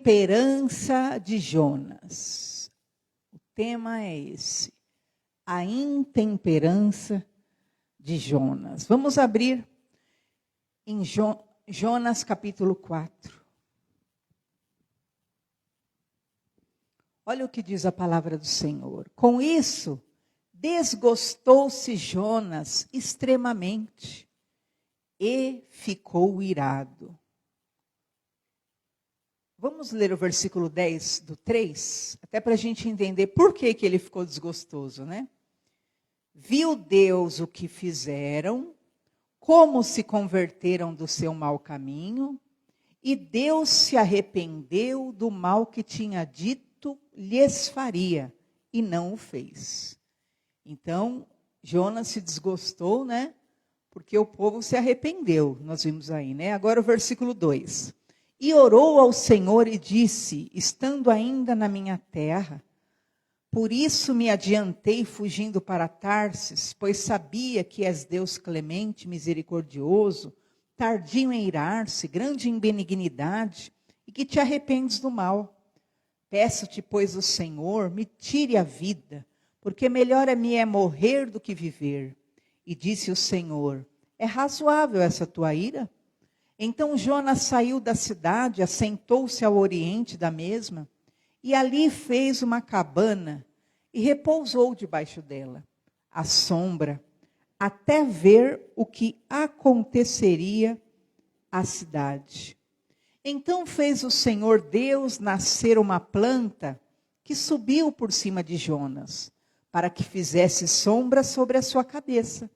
intemperança de Jonas. O tema é esse. A intemperança de Jonas. Vamos abrir em Jonas capítulo 4. Olha o que diz a palavra do Senhor. Com isso, desgostou-se Jonas extremamente e ficou irado. Vamos ler o versículo 10 do 3, até para a gente entender por que ele ficou desgostoso, né? Viu Deus o que fizeram, como se converteram do seu mau caminho, e Deus se arrependeu do mal que tinha dito lhes faria, e não o fez. Então, Jonas se desgostou, né? Porque o povo se arrependeu, nós vimos aí, né? Agora o versículo 2. E orou ao Senhor e disse, estando ainda na minha terra, por isso me adiantei fugindo para Tarsis, pois sabia que és Deus clemente, misericordioso, tardio em irar-se, grande em benignidade, e que te arrependes do mal. Peço-te, pois, o Senhor, me tire a vida, porque melhor me é morrer do que viver. E disse o Senhor, é razoável essa tua ira? Então Jonas saiu da cidade, assentou-se ao oriente da mesma, e ali fez uma cabana e repousou debaixo dela, à sombra, até ver o que aconteceria à cidade. Então fez o Senhor Deus nascer uma planta que subiu por cima de Jonas, para que fizesse sombra sobre a sua cabeça,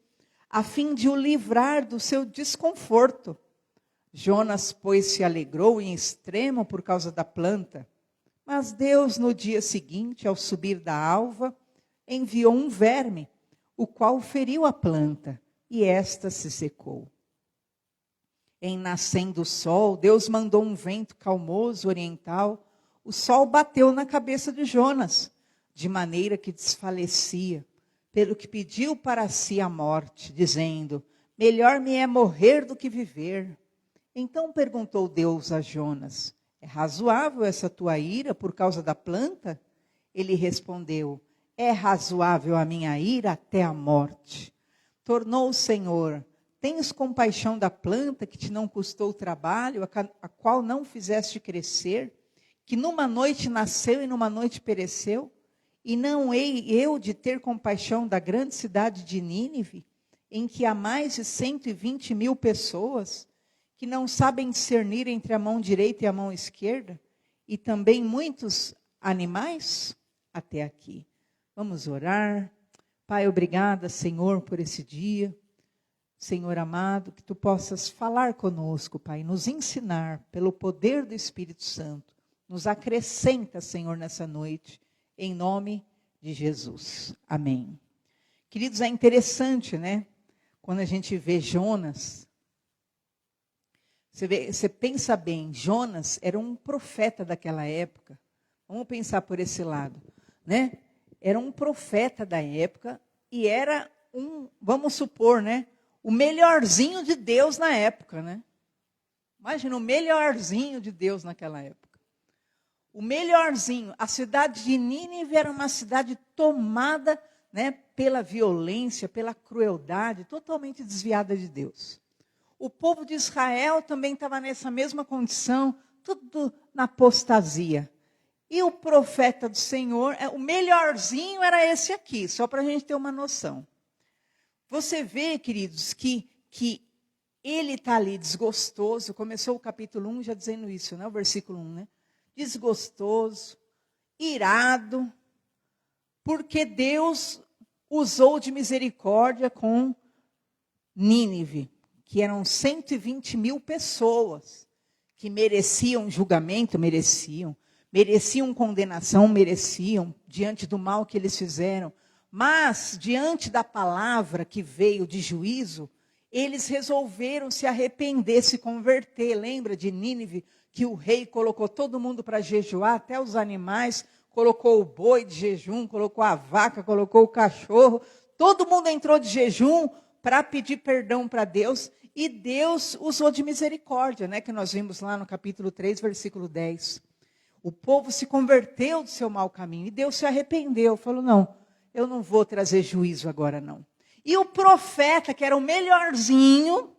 a fim de o livrar do seu desconforto. Jonas, pois, se alegrou em extremo por causa da planta. Mas Deus, no dia seguinte, ao subir da alva, enviou um verme, o qual feriu a planta, e esta se secou. Em nascendo o sol, Deus mandou um vento calmoso oriental. O sol bateu na cabeça de Jonas, de maneira que desfalecia, pelo que pediu para si a morte, dizendo, melhor me é morrer do que viver. Então perguntou Deus a Jonas, é razoável essa tua ira por causa da planta? Ele respondeu, é razoável a minha ira até a morte. Tornou o Senhor, tens compaixão da planta que te não custou trabalho, a qual não fizeste crescer, que numa noite nasceu e numa noite pereceu? E não hei eu de ter compaixão da grande cidade de Nínive, em que há mais de 120 mil pessoas, que não sabem discernir entre a mão direita e a mão esquerda, e também muitos animais? Até aqui. Vamos orar. Pai, obrigada, Senhor, por esse dia. Senhor amado, que tu possas falar conosco, Pai, nos ensinar pelo poder do Espírito Santo. Nos acrescenta, Senhor, nessa noite, em nome de Jesus. Amém. Queridos, é interessante, né? Quando a gente vê Jonas, você pensa bem, Jonas era um profeta daquela época. Vamos pensar por esse lado, né? Era um profeta da época e era vamos supor, né? O melhorzinho de Deus na época, né? Imagina o melhorzinho de Deus naquela época. O melhorzinho. A cidade de Nínive era uma cidade tomada, né, pela violência, pela crueldade, totalmente desviada de Deus. O povo de Israel também estava nessa mesma condição, tudo na apostasia. E o profeta do Senhor, o melhorzinho era esse aqui, só para a gente ter uma noção. Você vê, queridos, que ele está ali desgostoso, começou o capítulo 1 já dizendo isso, né? O versículo 1, né? Desgostoso, irado, porque Deus usou de misericórdia com Nínive, que eram 120 mil pessoas, que mereciam julgamento, mereciam condenação, mereciam, diante do mal que eles fizeram. Mas, diante da palavra que veio de juízo, eles resolveram se arrepender, se converter. Lembra de Nínive, que o rei colocou todo mundo para jejuar, até os animais, colocou o boi de jejum, colocou a vaca, colocou o cachorro. Todo mundo entrou de jejum para pedir perdão para Deus. E Deus usou de misericórdia, né, que nós vimos lá no capítulo 3, versículo 10. O povo se converteu do seu mau caminho e Deus se arrependeu. Falou, não, eu não vou trazer juízo agora não. E o profeta, que era o melhorzinho,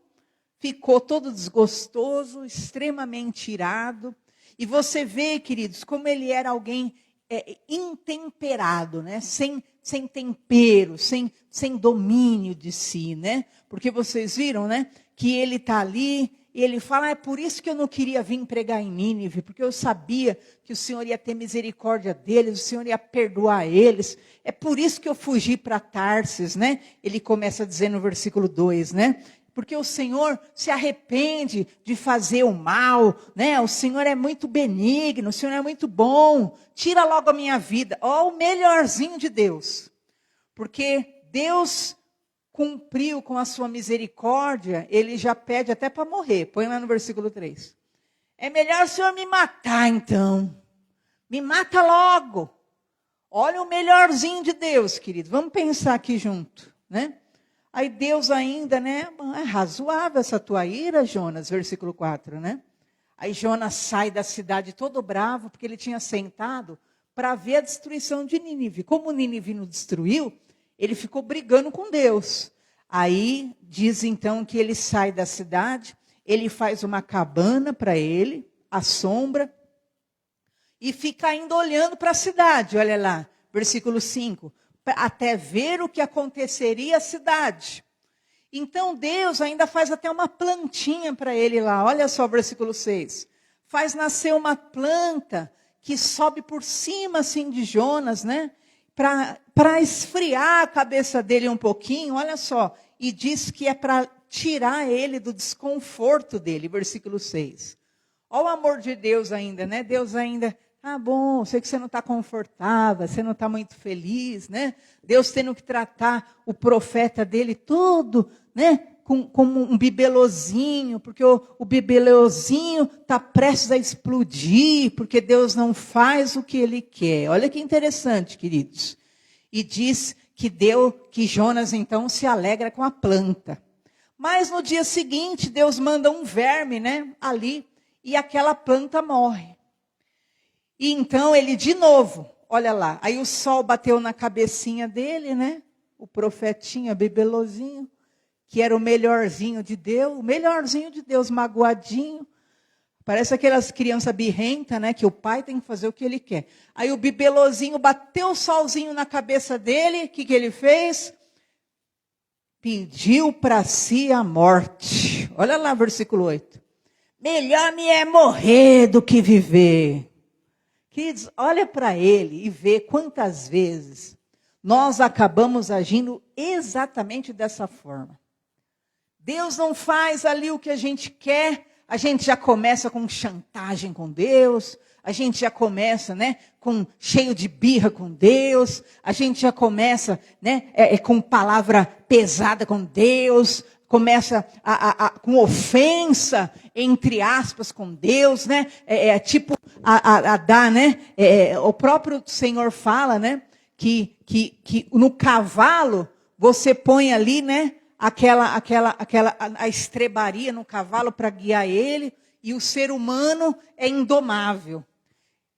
ficou todo desgostoso, extremamente irado. E você vê, queridos, como ele era alguém intemperado, né? Sem tempero, sem domínio de si, né? Porque vocês viram, né? Que ele está ali e ele fala, é por isso que eu não queria vir pregar em Nínive, porque eu sabia que o Senhor ia ter misericórdia deles, o Senhor ia perdoar eles. É por isso que eu fugi para Tarsis, né? Ele começa a dizer no versículo 2, né? Porque o Senhor se arrepende de fazer o mal, né? O Senhor é muito benigno, o Senhor é muito bom. Tira logo a minha vida. Ó, o melhorzinho de Deus. Porque Deus cumpriu com a sua misericórdia, ele já pede até para morrer. Põe lá no versículo 3. É melhor o Senhor me matar então. Me mata logo. Olha o melhorzinho de Deus, querido. Vamos pensar aqui junto, né? Aí Deus ainda, né? É razoável essa tua ira, Jonas, versículo 4, né? Aí Jonas sai da cidade todo bravo, porque ele tinha sentado para ver a destruição de Nínive. Como Nínive não destruiu, ele ficou brigando com Deus. Aí diz então que ele sai da cidade, ele faz uma cabana para ele, à sombra, e fica ainda olhando para a cidade, olha lá, versículo 5. Até ver o que aconteceria à cidade. Então Deus ainda faz até uma plantinha para ele lá. Olha só o versículo 6. Faz nascer uma planta que sobe por cima assim de Jonas, né? Para esfriar a cabeça dele um pouquinho, olha só. E diz que é para tirar ele do desconforto dele, versículo 6. Olha o amor de Deus ainda, né? Deus ainda... Ah, bom, sei que você não está confortável, você não está muito feliz, né? Deus tendo que tratar o profeta dele todo, né? Como um bibelozinho, porque o bibelozinho está prestes a explodir, porque Deus não faz o que ele quer. Olha que interessante, queridos. E diz que Jonas então se alegra com a planta. Mas no dia seguinte, Deus manda um verme, né? Ali, e aquela planta morre. E então ele de novo, olha lá, aí o sol bateu na cabecinha dele, né? O profetinha bibelozinho, que era o melhorzinho de Deus, magoadinho. Parece aquelas crianças birrentas, né? Que o pai tem que fazer o que ele quer. Aí o bibelozinho bateu o solzinho na cabeça dele, o que ele fez? Pediu para si a morte. Olha lá, versículo 8. Melhor me é morrer do que viver. Queridos, olha para ele e vê quantas vezes nós acabamos agindo exatamente dessa forma. Deus não faz ali o que a gente quer, a gente já começa com chantagem com Deus, a gente já começa, né, cheio de birra com Deus, a gente já começa, né, com palavra pesada com Deus, começa com ofensa, entre aspas, com Deus, né? Tipo a dar, né? O próprio Senhor fala, né? Que no cavalo você põe ali, né? A estrebaria no cavalo para guiar ele, e o ser humano é indomável.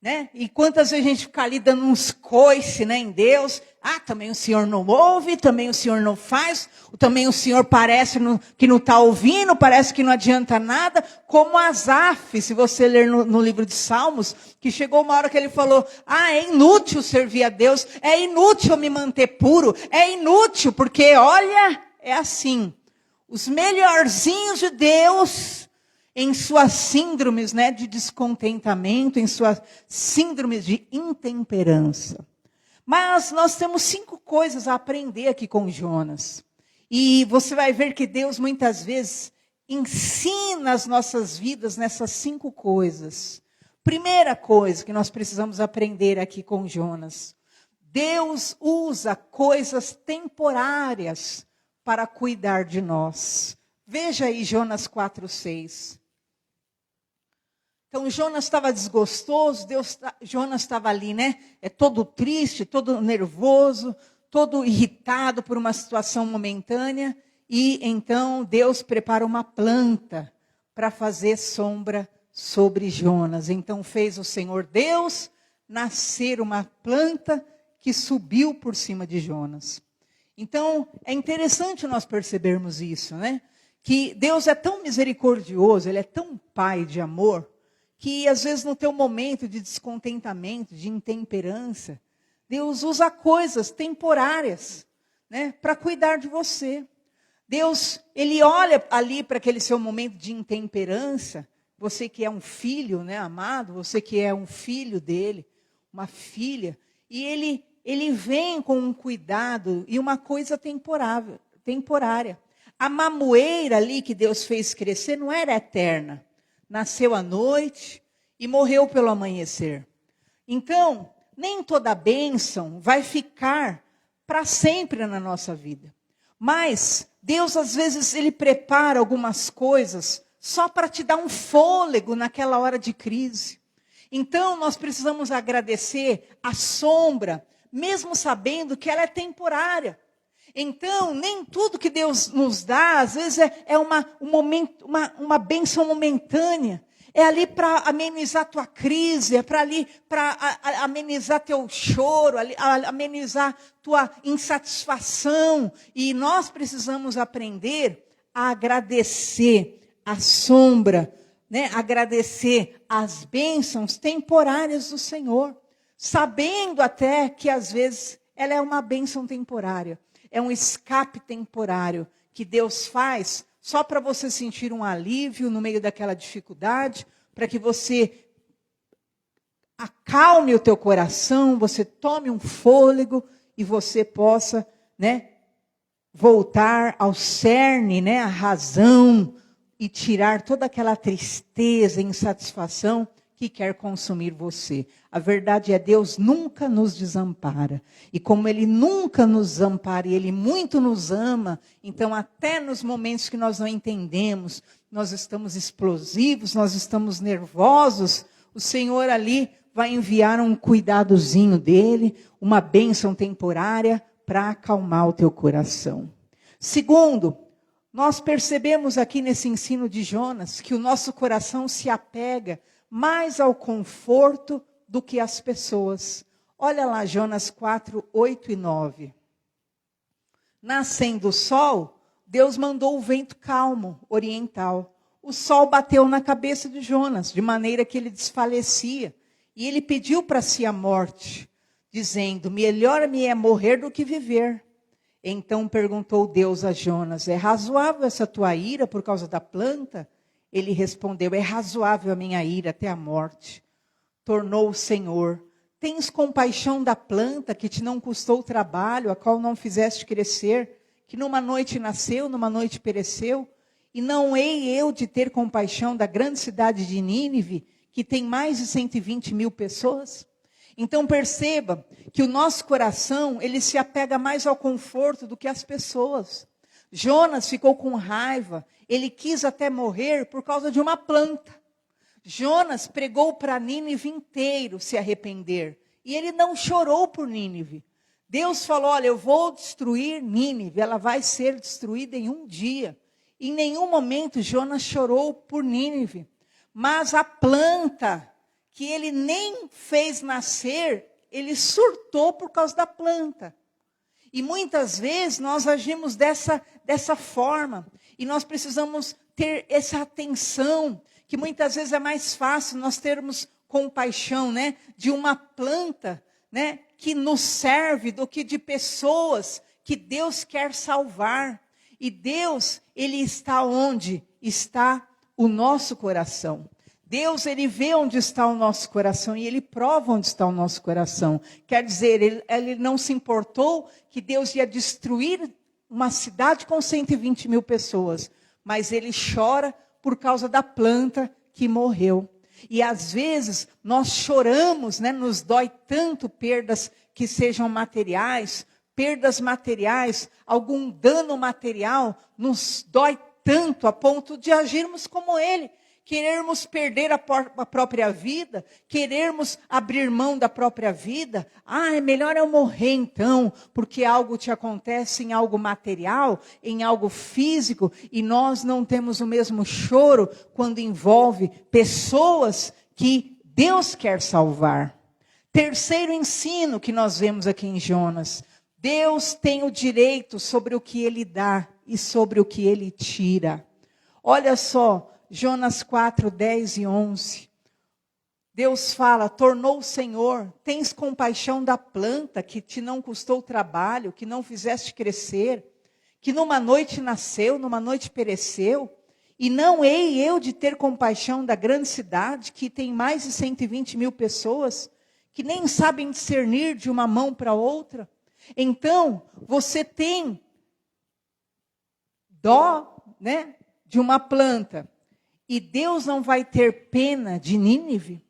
Né? E quantas vezes a gente fica ali dando uns coice, né, em Deus. Ah, também o Senhor não ouve, também o Senhor não faz, também o Senhor parece que não está ouvindo, parece que não adianta nada. Como Asaf, se você ler no livro de Salmos, que chegou uma hora que ele falou, é inútil servir a Deus, é inútil me manter puro, é inútil, porque olha, é assim, os melhorzinhos de Deus... em suas síndromes, né, de descontentamento, em suas síndromes de intemperança. Mas nós temos 5 coisas a aprender aqui com Jonas. E você vai ver que Deus muitas vezes ensina as nossas vidas nessas 5 coisas. Primeira coisa que nós precisamos aprender aqui com Jonas. Deus usa coisas temporárias para cuidar de nós. Veja aí Jonas 4:6. Então Jonas estava desgostoso, Jonas estava ali, né? Todo triste, todo nervoso, todo irritado por uma situação momentânea. E então Deus prepara uma planta para fazer sombra sobre Jonas. Então fez o Senhor Deus nascer uma planta que subiu por cima de Jonas. Então, é interessante nós percebermos isso, né? Que Deus é tão misericordioso, Ele é tão pai de amor, que às vezes no teu momento de descontentamento, de intemperança, Deus usa coisas temporárias, né, para cuidar de você. Deus, Ele olha ali para aquele seu momento de intemperança, você que é um filho, né, amado, você que é um filho dele, uma filha, e ele vem com um cuidado e uma coisa temporária. A mamoeira ali que Deus fez crescer não era eterna. Nasceu à noite e morreu pelo amanhecer. Então, nem toda bênção vai ficar para sempre na nossa vida. Mas Deus, às vezes, Ele prepara algumas coisas só para te dar um fôlego naquela hora de crise. Então, nós precisamos agradecer a sombra, mesmo sabendo que ela é temporária. Então, nem tudo que Deus nos dá, às vezes, é uma bênção momentânea. É ali para amenizar tua crise, é para amenizar teu choro, amenizar tua insatisfação. E nós precisamos aprender a agradecer a sombra, né? Agradecer as bênçãos temporárias do Senhor, sabendo até que às vezes ela é uma bênção temporária, é um escape temporário que Deus faz só para você sentir um alívio no meio daquela dificuldade, para que você acalme o teu coração, você tome um fôlego e você possa, né, voltar ao cerne, né, à razão, e tirar toda aquela tristeza e insatisfação que quer consumir você. A verdade é, Deus nunca nos desampara. E como Ele nunca nos ampara e Ele muito nos ama, então até nos momentos que nós não entendemos, nós estamos explosivos, nós estamos nervosos, o Senhor ali vai enviar um cuidadozinho dEle, uma bênção temporária para acalmar o teu coração. Segundo, nós percebemos aqui nesse ensino de Jonas que o nosso coração se apega mais ao conforto do que às pessoas. Olha lá Jonas 4, 8 e 9. Nascendo o sol, Deus mandou o vento calmo, oriental. O sol bateu na cabeça de Jonas, de maneira que ele desfalecia. E ele pediu para si a morte, dizendo, melhor me é morrer do que viver. Então perguntou Deus a Jonas, é razoável essa tua ira por causa da planta? Ele respondeu, é razoável a minha ira até a morte. Tornou o Senhor, tens compaixão da planta que te não custou trabalho, a qual não fizeste crescer, que numa noite nasceu, numa noite pereceu? E não hei eu de ter compaixão da grande cidade de Nínive, que tem mais de 120.000 pessoas? Então perceba que o nosso coração, ele se apega mais ao conforto do que às pessoas. Jonas ficou com raiva, ele quis até morrer por causa de uma planta. Jonas pregou para Nínive inteiro se arrepender, e ele não chorou por Nínive. Deus falou, olha, eu vou destruir Nínive, ela vai ser destruída em um dia. Em nenhum momento Jonas chorou por Nínive, mas a planta que ele nem fez nascer, ele surtou por causa da planta. E muitas vezes nós agimos dessa forma. E nós precisamos ter essa atenção, que muitas vezes é mais fácil nós termos compaixão, né, de uma planta, né, que nos serve do que de pessoas que Deus quer salvar. E Deus, Ele está onde está o nosso coração. Deus, Ele vê onde está o nosso coração e Ele prova onde está o nosso coração. Quer dizer, Ele não se importou que Deus ia destruir uma cidade com 120.000 pessoas, mas Ele chora por causa da planta que morreu. E às vezes nós choramos, né, nos dói tanto perdas que sejam materiais, algum dano material, nos dói tanto a ponto de agirmos como Ele, querermos perder a própria vida, querermos abrir mão da própria vida. Ah, é melhor eu morrer então, porque algo te acontece em algo material, em algo físico, e nós não temos o mesmo choro quando envolve pessoas que Deus quer salvar. Terceiro ensino que nós vemos aqui em Jonas: Deus tem o direito sobre o que Ele dá e sobre o que Ele tira. Olha só, Jonas 4, 10 e 11. Deus fala: tornou o Senhor, tens compaixão da planta que te não custou trabalho, que não fizeste crescer, que numa noite nasceu, numa noite pereceu. E não hei eu de ter compaixão da grande cidade, que tem mais de 120 mil pessoas, que nem sabem discernir de uma mão para outra. Então, você tem dó, né, de uma planta, e Deus não vai ter pena de Nínive?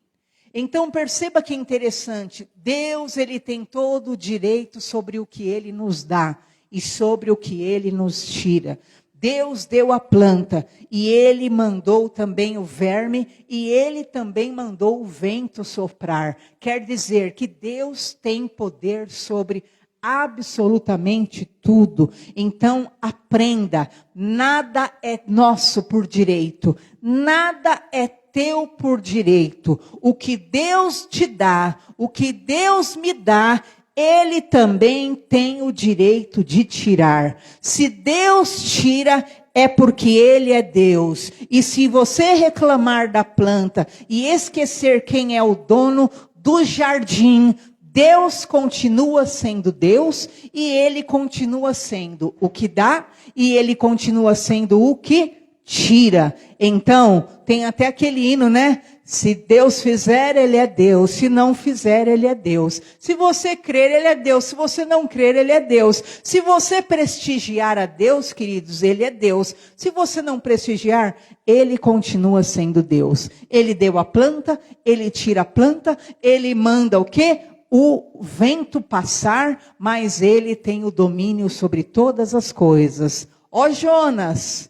Então perceba que interessante, Deus, Ele tem todo o direito sobre o que Ele nos dá e sobre o que Ele nos tira. Deus deu a planta e Ele mandou também o verme e Ele também mandou o vento soprar. Quer dizer que Deus tem poder sobre absolutamente tudo. Então aprenda, nada é nosso por direito, nada é teu por direito. O que Deus te dá, o que Deus me dá, Ele também tem o direito de tirar. Se Deus tira, é porque Ele é Deus. E se você reclamar da planta e esquecer quem é o dono do jardim, Deus continua sendo Deus e Ele continua sendo o que dá e Ele continua sendo o que tira. Então, tem até aquele hino, né? Se Deus fizer, Ele é Deus. Se não fizer, Ele é Deus. Se você crer, Ele é Deus. Se você não crer, Ele é Deus. Se você prestigiar a Deus, queridos, Ele é Deus. Se você não prestigiar, Ele continua sendo Deus. Ele deu a planta, Ele tira a planta, Ele manda o quê? O vento passar, mas Ele tem o domínio sobre todas as coisas. Ó Jonas,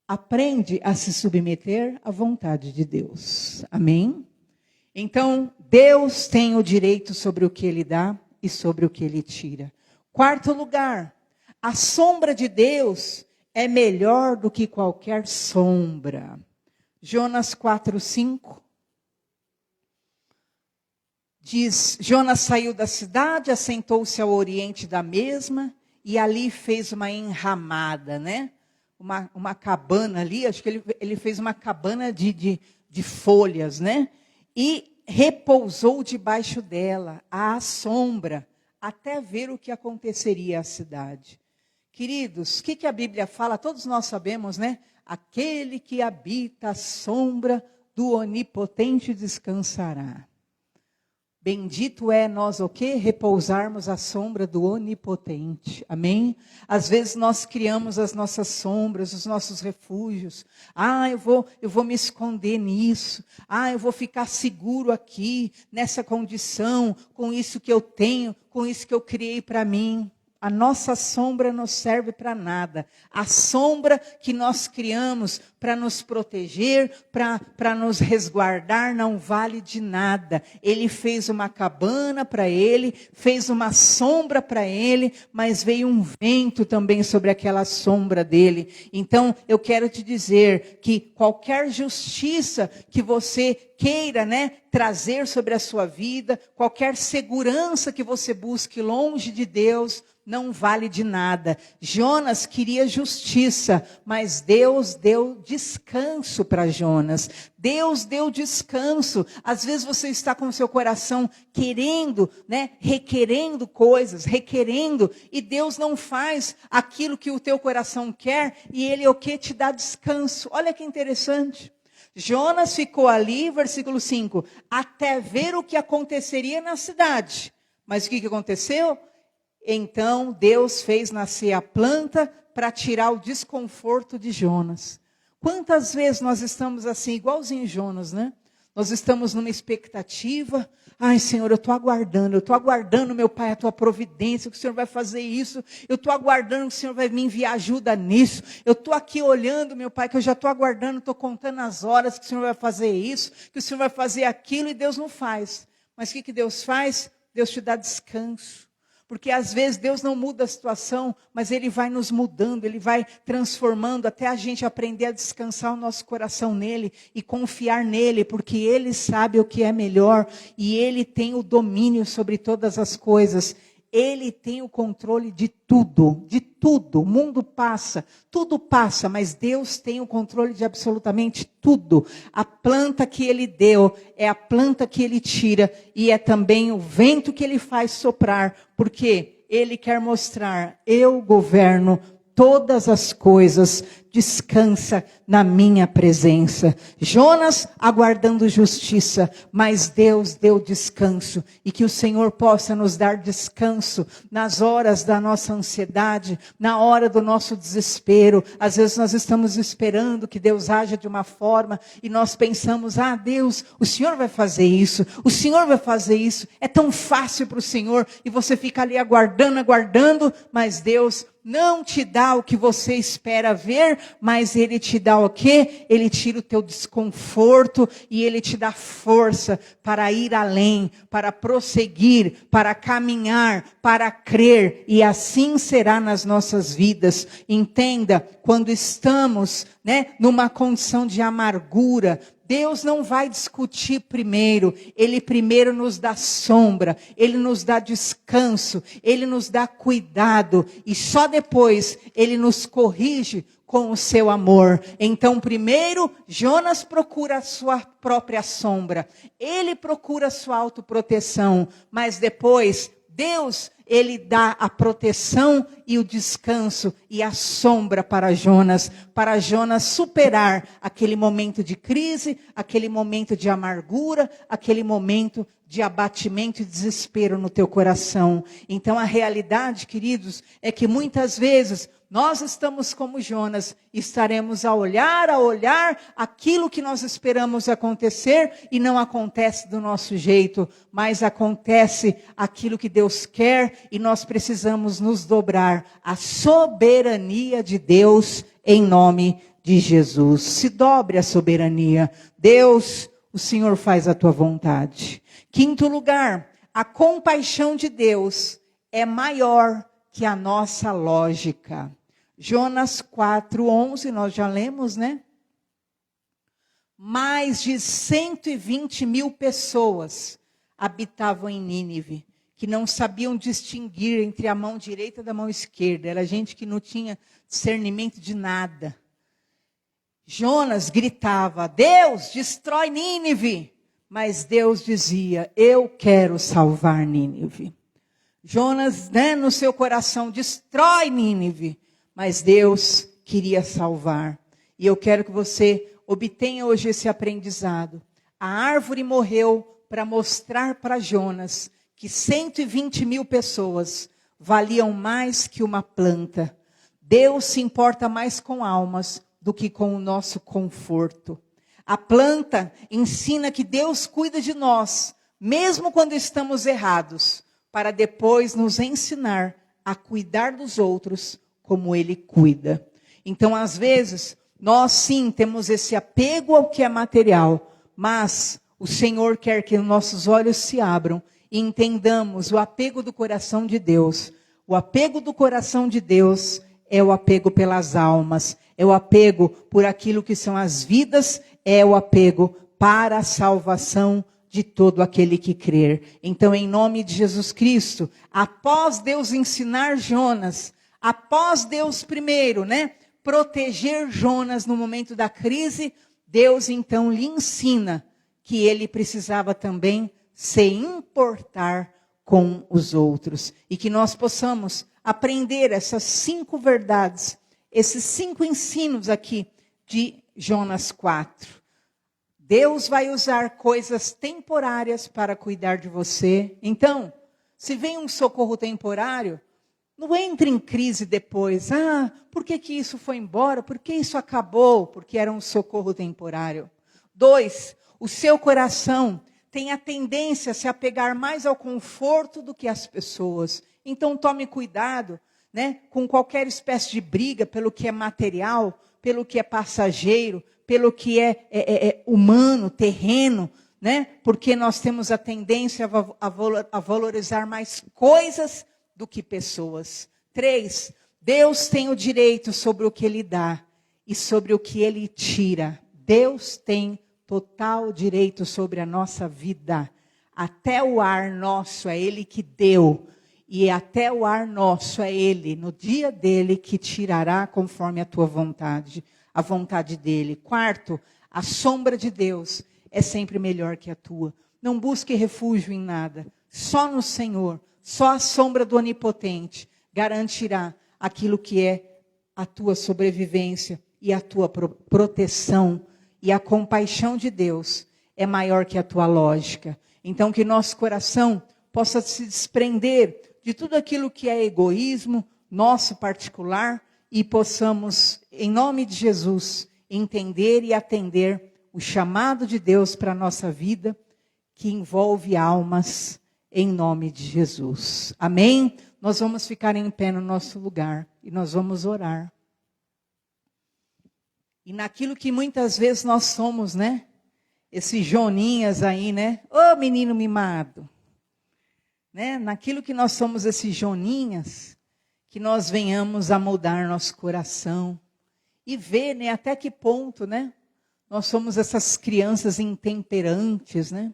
aprende a se submeter à vontade de Deus. Amém? Então, Deus tem o direito sobre o que Ele dá e sobre o que Ele tira. Quarto lugar, a sombra de Deus é melhor do que qualquer sombra. Jonas 4, 5. Diz, Jonas saiu da cidade, assentou-se ao oriente da mesma, e ali fez uma enramada, né? Uma cabana ali, acho que ele fez uma cabana de folhas, né? E repousou debaixo dela, à sombra, até ver o que aconteceria à cidade. Queridos, o que a Bíblia fala? Todos nós sabemos, né? Aquele que habita a sombra do Onipotente descansará. Bendito é nós o quê? Repousarmos à sombra do Onipotente. Amém? Às vezes nós criamos as nossas sombras, os nossos refúgios. Ah, eu vou me esconder nisso. Ah, eu vou ficar seguro aqui, nessa condição, com isso que eu tenho, com isso que eu criei para mim. A nossa sombra não serve para nada. A sombra que nós criamos para nos proteger, para nos resguardar, não vale de nada. Ele fez uma cabana para ele, fez uma sombra para ele, mas veio um vento também sobre aquela sombra dele. Então, eu quero te dizer que qualquer justiça que você queira, né, trazer sobre a sua vida, qualquer segurança que você busque longe de Deus, não vale de nada. Jonas queria justiça, mas Deus deu descanso para Jonas. Deus deu descanso. Às vezes você está com o seu coração querendo, né, requerendo coisas, e Deus não faz aquilo que o teu coração quer, e Ele o que te dá descanso. Olha que interessante. Jonas ficou ali, versículo 5, até ver o que aconteceria na cidade. Mas o que aconteceu? Então Deus fez nascer a planta para tirar o desconforto de Jonas. Quantas vezes nós estamos assim, igualzinho Jonas, né? Nós estamos numa expectativa. Ai, Senhor, eu estou aguardando, meu Pai, a tua providência, que o Senhor vai fazer isso. Eu estou aguardando que o Senhor vai me enviar ajuda nisso. Eu estou aqui olhando, meu Pai, que eu já estou aguardando, estou contando as horas que o Senhor vai fazer isso, que o Senhor vai fazer aquilo, e Deus não faz. Mas o que Deus faz? Deus te dá descanso. Porque às vezes Deus não muda a situação, mas Ele vai nos mudando, Ele vai transformando, até a gente aprender a descansar o nosso coração nele e confiar nele, porque Ele sabe o que é melhor e Ele tem o domínio sobre todas as coisas. Ele tem o controle de tudo, de tudo. O mundo passa, tudo passa, mas Deus tem o controle de absolutamente tudo. A planta que Ele deu é a planta que Ele tira e é também o vento que Ele faz soprar, porque Ele quer mostrar: eu governo todas as coisas, descansa na minha presença. Jonas aguardando justiça, mas Deus deu descanso. E que o Senhor possa nos dar descanso nas horas da nossa ansiedade, na hora do nosso desespero. Às vezes nós estamos esperando que Deus haja de uma forma e nós pensamos: Deus, o Senhor vai fazer isso, o Senhor vai fazer isso. É tão fácil para o Senhor, e você fica ali aguardando, mas Deus não te dá o que você espera ver, mas Ele te dá o quê? Ele tira o teu desconforto e Ele te dá força para ir além, para prosseguir, para caminhar, para crer, e assim será nas nossas vidas. Entenda, quando estamos, numa condição de amargura, Deus não vai discutir primeiro, Ele primeiro nos dá sombra, Ele nos dá descanso, Ele nos dá cuidado, e só depois Ele nos corrige com o seu amor. Então primeiro, Jonas procura a sua própria sombra, ele procura a sua autoproteção, mas depois Deus, Ele dá a proteção e o descanso e a sombra para Jonas superar aquele momento de crise, aquele momento de amargura, aquele momento de abatimento e desespero no teu coração. Então a realidade, queridos, é que muitas vezes nós estamos como Jonas, estaremos a olhar aquilo que nós esperamos acontecer e não acontece do nosso jeito, mas acontece aquilo que Deus quer e nós precisamos nos dobrar à soberania de Deus em nome de Jesus. Se dobre à soberania. Deus, o Senhor faz a tua vontade. Quinto lugar, a compaixão de Deus é maior que a nossa lógica. Jonas 4:11, nós já lemos, Mais de 120.000 pessoas habitavam em Nínive, que não sabiam distinguir entre a mão direita da mão esquerda. Era gente que não tinha discernimento de nada. Jonas gritava: Deus, destrói Nínive. Mas Deus dizia: eu quero salvar Nínive. Jonas, no seu coração, destrói Nínive. Mas Deus queria salvar. E eu quero que você obtenha hoje esse aprendizado. A árvore morreu para mostrar para Jonas que 120.000 pessoas valiam mais que uma planta. Deus se importa mais com almas do que com o nosso conforto. A planta ensina que Deus cuida de nós, mesmo quando estamos errados, para depois nos ensinar a cuidar dos outros como Ele cuida. Então, às vezes, nós sim temos esse apego ao que é material, mas o Senhor quer que nossos olhos se abram e entendamos o apego do coração de Deus. O apego do coração de Deus é o apego pelas almas, é o apego por aquilo que são as vidas, é o apego para a salvação de todo aquele que crer. Então, em nome de Jesus Cristo, após Deus ensinar Jonas, após Deus primeiro, proteger Jonas no momento da crise, Deus então lhe ensina que ele precisava também se importar com os outros. E que nós possamos aprender essas 5 verdades, esses 5 ensinos aqui de Jonas 4. Deus vai usar coisas temporárias para cuidar de você. Então, se vem um socorro temporário, não entre em crise depois. Por que isso foi embora? Por que isso acabou? Porque era um socorro temporário. 2, O seu coração tem a tendência a se apegar mais ao conforto do que às pessoas. Então tome cuidado, né, com qualquer espécie de briga pelo que é material, pelo que é passageiro, pelo que é humano, terreno, né? Porque nós temos a tendência a valorizar mais coisas do que pessoas. 3, Deus tem o direito sobre o que Ele dá e sobre o que Ele tira. Deus tem total direito sobre a nossa vida. Até o ar nosso é Ele que deu. E até o ar nosso é Ele, no dia dele, que tirará conforme a tua vontade, a vontade dele. 4, a sombra de Deus é sempre melhor que a tua. Não busque refúgio em nada. Só no Senhor, só a sombra do Onipotente garantirá aquilo que é a tua sobrevivência e a tua proteção. E a compaixão de Deus é maior que a tua lógica. Então que nosso coração possa se desprender de tudo aquilo que é egoísmo, nosso particular, e possamos, em nome de Jesus, entender e atender o chamado de Deus para a nossa vida, que envolve almas, em nome de Jesus. Amém? Nós vamos ficar em pé no nosso lugar e nós vamos orar. E naquilo que muitas vezes nós somos, né? Esses Joninhas aí, né? Ô menino mimado. Né? Naquilo que nós somos esses Joninhas, que nós venhamos a mudar nosso coração e ver, né, até que ponto, né, nós somos essas crianças intemperantes, né,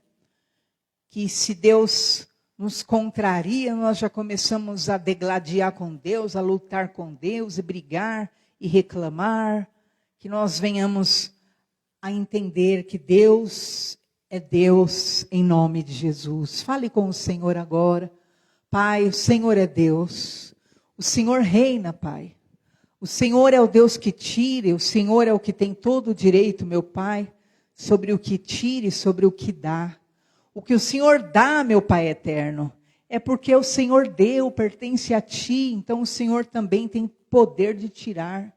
que se Deus nos contraria, nós já começamos a degladiar com Deus, a lutar com Deus e brigar e reclamar, que nós venhamos a entender que Deus é Deus, em nome de Jesus. Fale com o Senhor agora. Pai, o Senhor é Deus. O Senhor reina, Pai. O Senhor é o Deus que tira, o Senhor é o que tem todo o direito, meu Pai, sobre o que tira e sobre o que dá. O que o Senhor dá, meu Pai eterno, é porque o Senhor deu, pertence a Ti, então o Senhor também tem poder de tirar.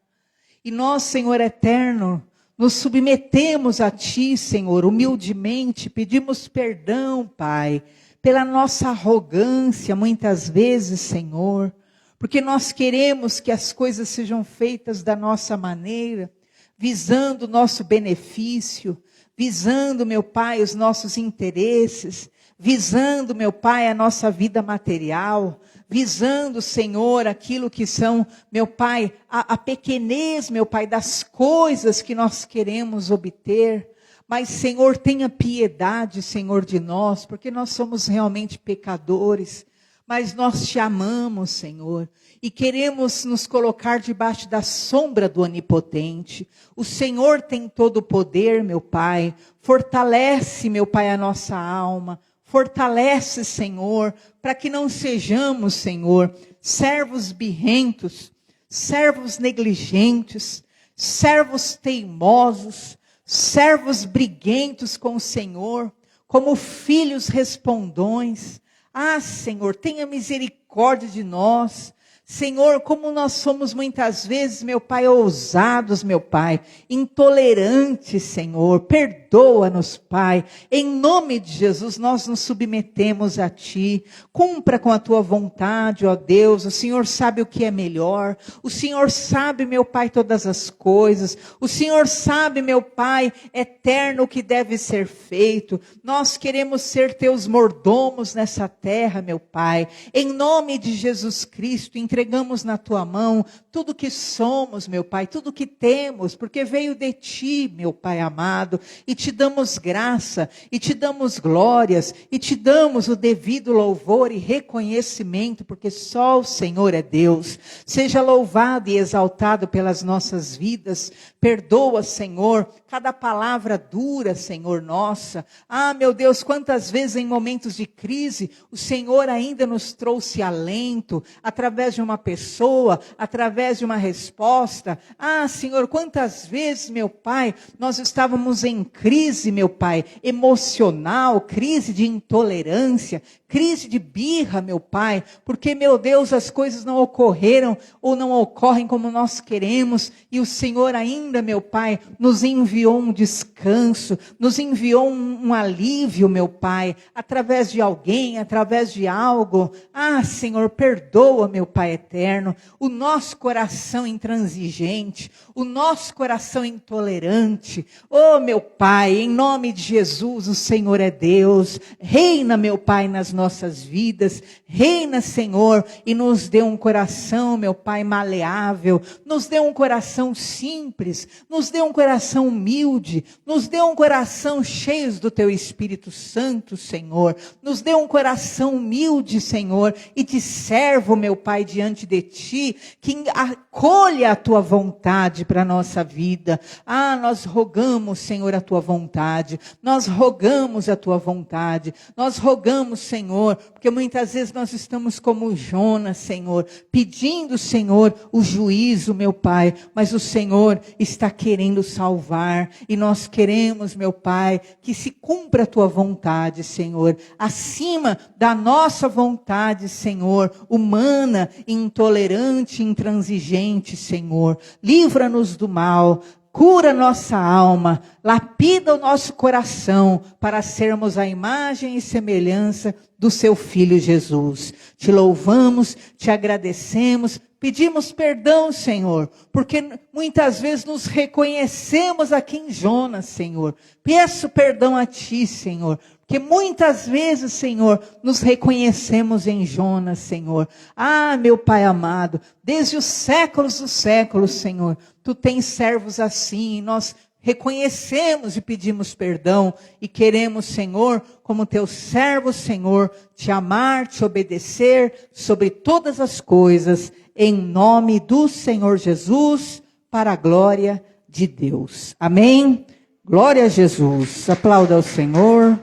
E nós, Senhor eterno, nos submetemos a Ti, Senhor, humildemente, pedimos perdão, Pai, pela nossa arrogância, muitas vezes, Senhor, porque nós queremos que as coisas sejam feitas da nossa maneira, visando o nosso benefício, visando, meu Pai, os nossos interesses, visando, meu Pai, a nossa vida material, visando, Senhor, aquilo que são, meu Pai, a pequenez, meu Pai, das coisas que nós queremos obter. Mas, Senhor, tenha piedade, Senhor, de nós, porque nós somos realmente pecadores. Mas nós te amamos, Senhor, e queremos nos colocar debaixo da sombra do Onipotente. O Senhor tem todo o poder, meu Pai. Fortalece, meu Pai, a nossa alma. Fortalece, Senhor, para que não sejamos, Senhor, servos birrentos, servos negligentes, servos teimosos, servos briguentos com o Senhor, como filhos respondões. Ah, Senhor, tenha misericórdia de nós. Senhor, como nós somos muitas vezes, meu Pai, ousados, meu Pai, intolerantes, Senhor, perdoa-nos, Pai, em nome de Jesus, nós nos submetemos a Ti, cumpra com a Tua vontade, ó Deus, o Senhor sabe o que é melhor, o Senhor sabe, meu Pai, todas as coisas, o Senhor sabe, meu Pai, eterno, o que deve ser feito, nós queremos ser Teus mordomos nessa terra, meu Pai, em nome de Jesus Cristo, entregamos na Tua mão tudo que somos, meu Pai, tudo que temos, porque veio de Ti, meu Pai amado, e Te damos graça, e Te damos glórias, e Te damos o devido louvor e reconhecimento, porque só o Senhor é Deus. Seja louvado e exaltado pelas nossas vidas. Perdoa, Senhor, cada palavra dura, Senhor, nossa. Ah, meu Deus, quantas vezes em momentos de crise, o Senhor ainda nos trouxe alento, através de uma pessoa, através de uma resposta. Ah, Senhor, quantas vezes, meu Pai, nós estávamos em crise, meu Pai, emocional, crise de intolerância, crise de birra, meu Pai, porque, meu Deus, as coisas não ocorreram ou não ocorrem como nós queremos, e o Senhor ainda, meu Pai, nos enviou um descanso, nos enviou um alívio, meu Pai, através de alguém, através de algo. Ah, Senhor, perdoa, meu Pai eterno, o nosso coração intransigente, o nosso coração intolerante. Oh, meu Pai, em nome de Jesus, o Senhor é Deus. Reina, meu Pai, nas nossas vidas. Reina, Senhor, e nos dê um coração, meu Pai, maleável. Nos dê um coração simples. Nos dê um coração humilde. Nos dê um coração cheio do Teu Espírito Santo, Senhor. Nos dê um coração humilde, Senhor, e de servo, meu Pai, diante de Ti, que acolha a Tua vontade para a nossa vida. Ah, nós rogamos, Senhor, a Tua vontade. Nós rogamos a Tua vontade. Nós rogamos, Senhor, porque muitas vezes nós estamos como Jonas, Senhor, pedindo, Senhor, o juízo, meu Pai, mas o Senhor está querendo salvar, e nós queremos, meu Pai, que se cumpra a Tua vontade, Senhor, acima da nossa vontade, Senhor, humana, intolerante, intransigente, Senhor. Livra-nos do mal. Cura nossa alma, lapida o nosso coração, para sermos a imagem e semelhança do Seu Filho Jesus. Te louvamos, te agradecemos, pedimos perdão, Senhor, porque muitas vezes nos reconhecemos aqui em Jonas, Senhor. Peço perdão a Ti, Senhor, porque muitas vezes, Senhor, nos reconhecemos em Jonas, Senhor. Ah, meu Pai amado, desde os séculos dos séculos, Senhor, Tu tens servos assim, e nós reconhecemos e pedimos perdão, e queremos, Senhor, como Teu servo, Senhor, Te amar, Te obedecer sobre todas as coisas, em nome do Senhor Jesus, para a glória de Deus. Amém? Glória a Jesus. Aplauda ao Senhor.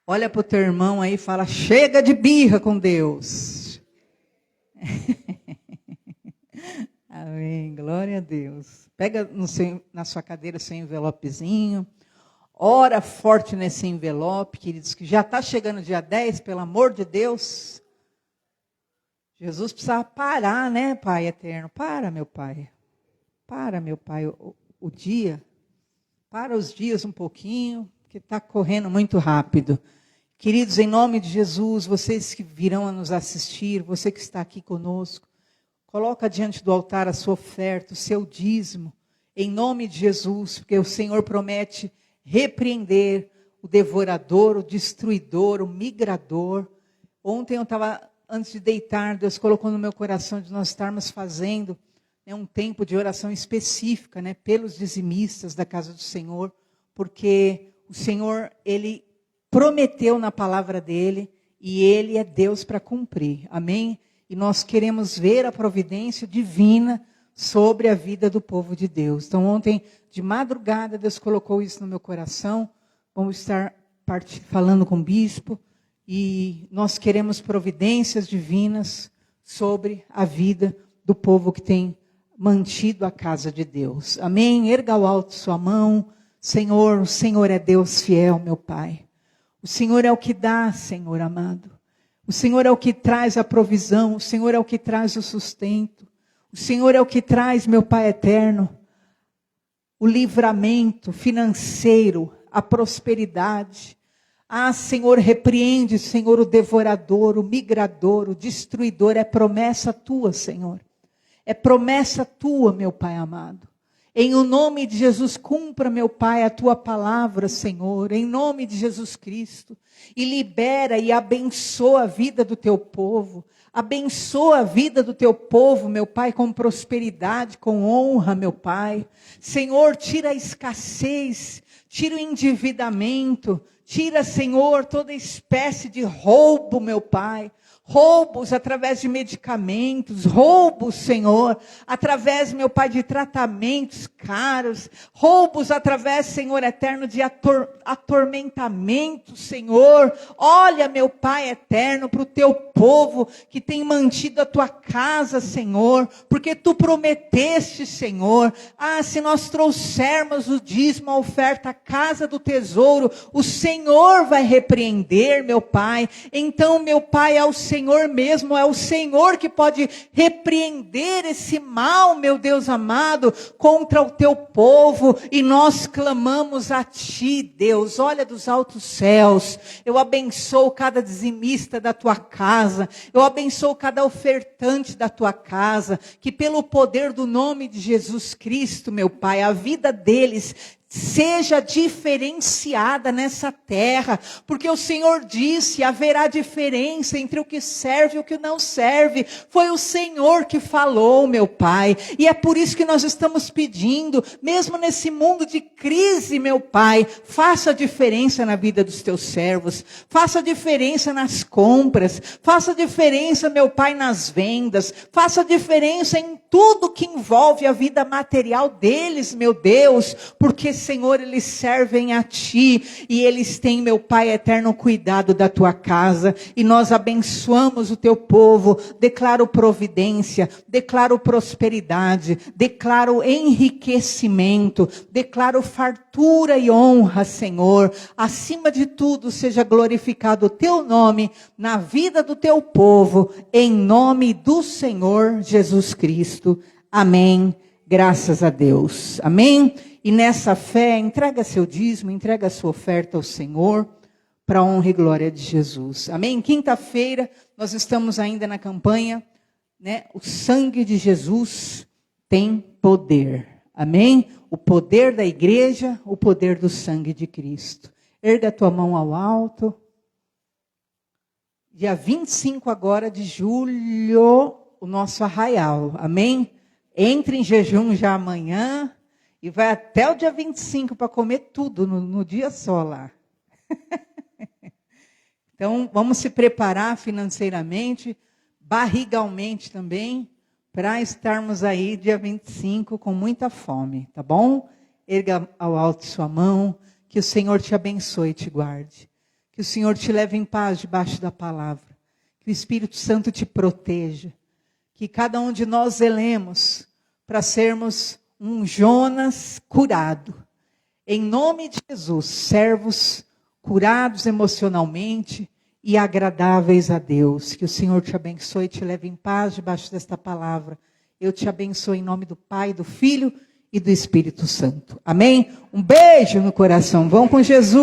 Olha para o teu irmão aí e fala, chega de birra com Deus. Amém, glória a Deus. Pega na sua cadeira seu envelopezinho. Ora forte nesse envelope, queridos, que já está chegando dia 10, pelo amor de Deus. Jesus precisava parar, né, Pai eterno? Para, meu Pai. Para, meu Pai, o dia. Para os dias um pouquinho, que está correndo muito rápido. Queridos, em nome de Jesus, vocês que virão a nos assistir, você que está aqui conosco, coloca diante do altar a sua oferta, o seu dízimo, em nome de Jesus, porque o Senhor promete repreender o devorador, o destruidor, o migrador. Ontem eu estava, antes de deitar, Deus colocou no meu coração de nós estarmos fazendo um tempo de oração específica, pelos dizimistas da casa do Senhor, porque o Senhor, Ele prometeu na palavra dEle, e Ele é Deus para cumprir, amém? E nós queremos ver a providência divina sobre a vida do povo de Deus. Então ontem, de madrugada, Deus colocou isso no meu coração, vamos estar falando com o bispo, e nós queremos providências divinas sobre a vida do povo que tem mantido a casa de Deus, amém? Erga ao alto sua mão. Senhor, o Senhor é Deus fiel, meu Pai. O Senhor é o que dá, Senhor amado. O Senhor é o que traz a provisão. O Senhor é o que traz o sustento. O Senhor é o que traz, meu Pai eterno, o livramento financeiro, a prosperidade. Ah, Senhor, repreende, Senhor, o devorador, o migrador, o destruidor. É promessa Tua, Senhor. É promessa Tua, meu Pai amado. Em o nome de Jesus, cumpra, meu Pai, a Tua palavra, Senhor, em nome de Jesus Cristo, e libera e abençoa a vida do Teu povo, abençoa a vida do Teu povo, meu Pai, com prosperidade, com honra, meu Pai. Senhor, tira a escassez, tira o endividamento, Tira, Senhor, toda espécie de roubo, meu Pai. Roubos através de medicamentos, roubos, Senhor, através, meu Pai, de tratamentos caros, roubos através, Senhor eterno, de atormentamento, Senhor. Olha, meu Pai eterno, para o teu povo que tem mantido a tua casa, Senhor, porque tu prometeste, Senhor, se nós trouxermos o dízimo, a oferta à casa do tesouro, o Senhor vai repreender, meu Pai. Então, meu Pai, é o Senhor mesmo, é o Senhor que pode repreender esse mal, meu Deus amado, contra o teu povo, e nós clamamos a ti, Deus. Olha dos altos céus, eu abençoo cada dizimista da tua casa, eu abençoo cada ofertante da tua casa, que pelo poder do nome de Jesus Cristo, meu Pai, a vida deles seja diferenciada nessa terra, porque o Senhor disse, haverá diferença entre o que serve e o que não serve. Foi o Senhor que falou, meu Pai, e é por isso que nós estamos pedindo, mesmo nesse mundo de crise, meu Pai, faça a diferença na vida dos teus servos, faça a diferença nas compras, faça a diferença, meu Pai, nas vendas, faça a diferença em tudo que envolve a vida material deles, meu Deus, porque, Senhor, eles servem a ti, e eles têm, meu Pai eterno, cuidado da tua casa, e nós abençoamos o teu povo. Declaro providência, declaro prosperidade, declaro enriquecimento, declaro fartura e honra, Senhor. Acima de tudo, seja glorificado o teu nome na vida do teu povo, em nome do Senhor Jesus Cristo. Amém. Graças a Deus. Amém. E nessa fé, entrega seu dízimo, entrega a sua oferta ao Senhor, para a honra e glória de Jesus. Amém? Quinta-feira, nós estamos ainda na campanha, né? O sangue de Jesus tem poder. Amém? O poder da igreja, o poder do sangue de Cristo. Erga a tua mão ao alto. Dia 25 agora de julho, o nosso arraial. Amém? Entre em jejum já amanhã. E vai até o dia 25 para comer tudo no dia só lá. Então, vamos se preparar financeiramente, barrigalmente também, para estarmos aí dia 25 com muita fome, tá bom? Erga ao alto sua mão, que o Senhor te abençoe e te guarde. Que o Senhor te leve em paz debaixo da palavra. Que o Espírito Santo te proteja. Que cada um de nós zelemos para sermos um Jonas curado. Em nome de Jesus, servos curados emocionalmente e agradáveis a Deus. Que o Senhor te abençoe e te leve em paz debaixo desta palavra. Eu te abençoo em nome do Pai, do Filho e do Espírito Santo. Amém? Um beijo no coração. Vão com Jesus.